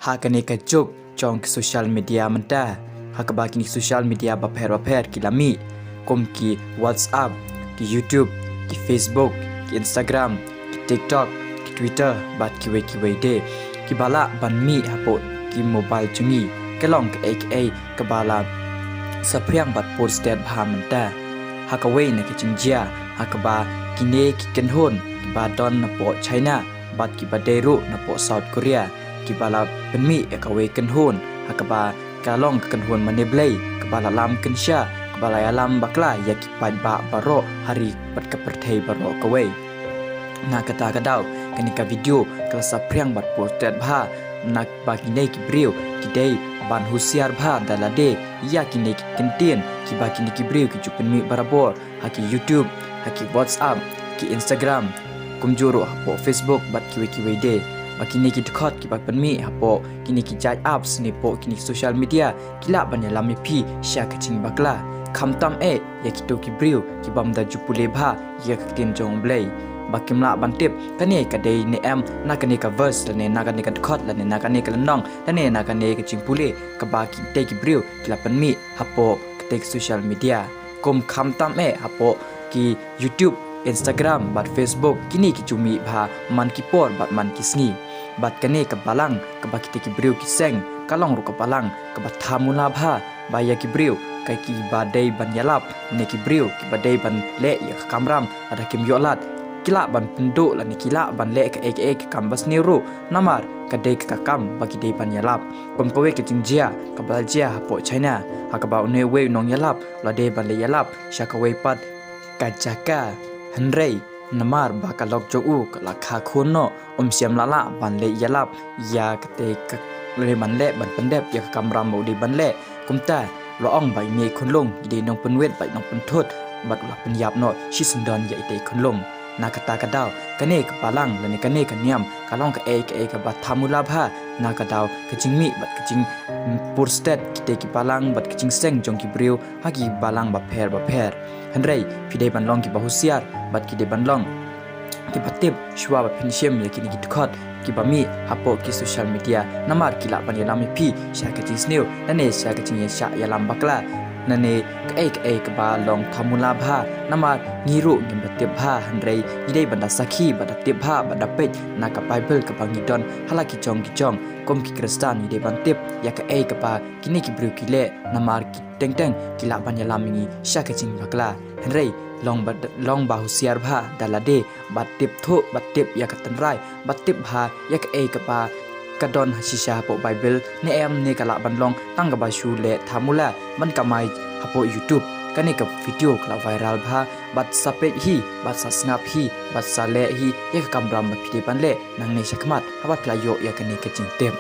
hakane ka juk jong social media menta hakaba kini social media baper kilami kom ki WhatsApp ki YouTube ki Facebook ki Instagram ki TikTok ki Twitter bat ki we de ki bala ban mi hapo ki mobile chungi kelong ka aka ka bala sapriang bat posted bha menta hakawe na ki chingjia hakaba kine ki kenhon ki ba don na po China bat ki baderu na po South Korea ki bala penmi akawe kenhon hakaba kalong kenhon maneblay kabala lam kensha kabala alam bakla ya ki ba baro hari bat ka perthai baro kawe na kata kadau kanika video kala sapriang bat posted bha nak bagine ki breu ki dei ban husiar bha dalade ya kine ki kentien ki bakine ki breu ki jupen mi barabor haki YouTube haki WhatsApp ki Instagram kumjuro hapo Facebook bat ki de bakini ki dekat ki bak penmi hapo kini ki jaj apps ni po kini social media kila banya lami pi sha kaching bakla khamtam ya ki to ki breu ki bamda jupule bha ya katin jong blai bakimla bantip kane ka dei ne am na kane ka verse lane na kane ka dekat lane na kane ka lanong lane na kane ka chingpule ka ba ki te ki breu kila penmi hapo ka social media kom khamtam hapo ki YouTube Instagram bat Facebook kini ki cumi bha man ki por bat man ki sngi bat kane ka balang ka bakite ki breu ki seng kalong ru ka balang ka bat thamula bha ba ya ki breu kai ki badai ban yalap ne ki breu ki badai ban le ya kamram ada kim yolat kila ban pendo la ni kila ban le ka ek kambas ni ru namar ka dei ka kam bagi dei ban yalap pom kowe ki jingjia ka baljia hapo China hakaba ne we nong yalap la dei ban le yalap shaka we pat kajaka Henry namar bakalok jogu kala kha khono siam lala banle yalap ya kate ka le manle ban pendep ya kamram modi banle kumta lo ong bai me khunlong ide nong penwet bai nong penthot bat la penyap no shisindon ya ite khunlong nakata kadaw kane ka palang lani kane ka niam kalong ka ka bat thamula bha nakadaw kachingmi bat kaching purstet kite ki palang bat kaching seng jong ki breu hagi balang ba pher Henry pide banlong ki bahusiar bat ki de banlong ki batip shwa ba phinshem ya ki ni gitkhot ki bami hapo ki social media namar kila ban ya lami pi sha ka ting sneu nane sha ka ting ya sha ya lam bakla nane ka ka ba long thamula bha namar ngiru ngim batip bha Henry idei banda sakhi bada tip bha bada pej na ka bible ka bangi don halaki chong kom ki kristan idei ban tip ya ka ba kini ki bru ki le namar ki teng kila ban ya lami sha ka ting bakla Henry long ba husiar bha dalade batip tho batip ya katanrai batip bha ya ka ba kadon hasisha po bible ne em ne kala banlong tang ba shu le thamula man kamai hapo YouTube kane ka video kala viral bha bat sapet hi bat sasngap hi bat sale hi ya kamram ma phide panle nang ne shakmat habat la yo ya kane ka chingtem